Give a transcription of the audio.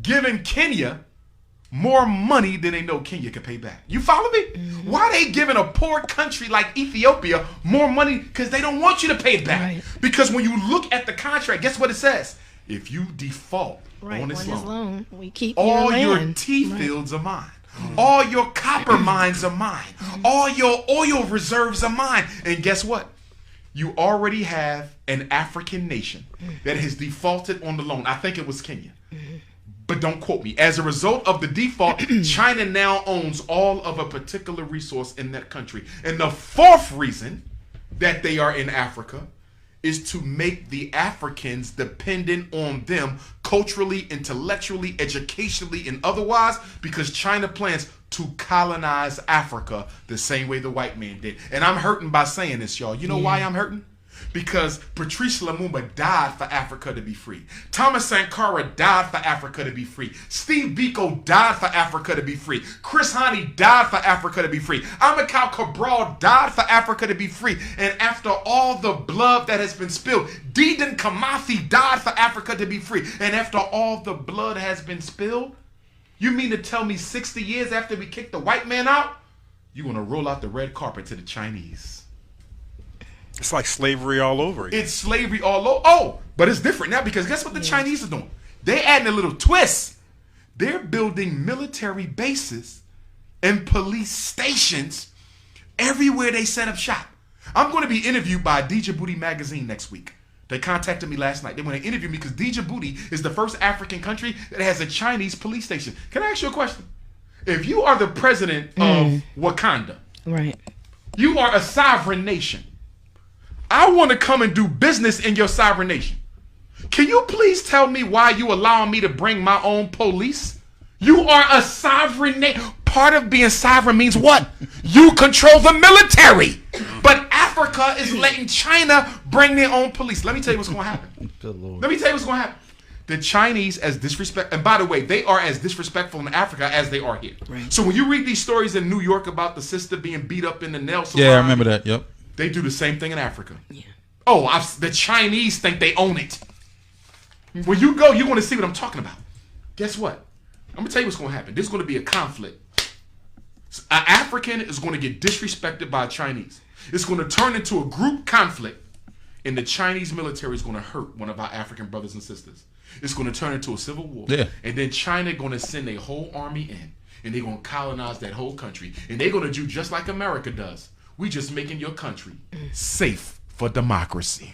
giving Kenya more money than they know Kenya can pay back. You follow me? Mm-hmm. Why are they giving a poor country like Ethiopia more money? Because they don't want you to pay it back. Right. Because when you look at the contract, guess what it says? If you default on this loan, we keep all your tea fields are mine. All your copper mines are mine. All your oil reserves are mine. And guess what? You already have an African nation that has defaulted on the loan. I think it was Kenya. But don't quote me. As a result of the default, China now owns all of a particular resource in that country. And the fourth reason that they are in Africa is to make the Africans dependent on them culturally, intellectually, educationally, and otherwise, because China plans to colonize Africa the same way the white man did. And I'm hurting by saying this, y'all. You know why I'm hurting? Because Patrice Lumumba died for Africa to be free. Thomas Sankara died for Africa to be free. Steve Biko died for Africa to be free. Chris Hani died for Africa to be free. Amilcar Cabral died for Africa to be free. And after all the blood that has been spilled, Dedan Kimathi died for Africa to be free. And after all the blood has been spilled, you mean to tell me 60 years after we kicked the white man out, you want to roll out the red carpet to the Chinese? It's like slavery all over again. It's slavery all over. Oh, but it's different now because guess what the Chinese are doing? They're adding a little twist. They're building military bases and police stations everywhere they set up shop. I'm going to be interviewed by Djibouti magazine next week. They contacted me last night. They want to interview me because Djibouti is the first African country that has a Chinese police station. Can I ask you a question? If you are the president of Wakanda, right? You are a sovereign nation. I want to come and do business in your sovereign nation. Can you please tell me why you allowing me to bring my own police? You are a sovereign nation. Part of being sovereign means what? You control the military. But Africa is letting China bring their own police. Let me tell you what's going to happen. Let me tell you what's going to happen. The Chinese, as disrespect, and by the way, they are as disrespectful in Africa as they are here. Right. So when you read these stories in New York about the sister being beat up in the nail salon, yeah, I remember that. Yep. They do the same thing in Africa. Yeah. Oh, the Chinese think they own it. When you go, you're going to see what I'm talking about. Guess what? I'm going to tell you what's going to happen. There's going to be a conflict. An African is going to get disrespected by a Chinese. It's going to turn into a group conflict, and the Chinese military is going to hurt one of our African brothers and sisters. It's going to turn into a civil war. Yeah. And then China going to send a whole army in, and they're going to colonize that whole country. And they're going to do just like America does. We just making your country safe for democracy.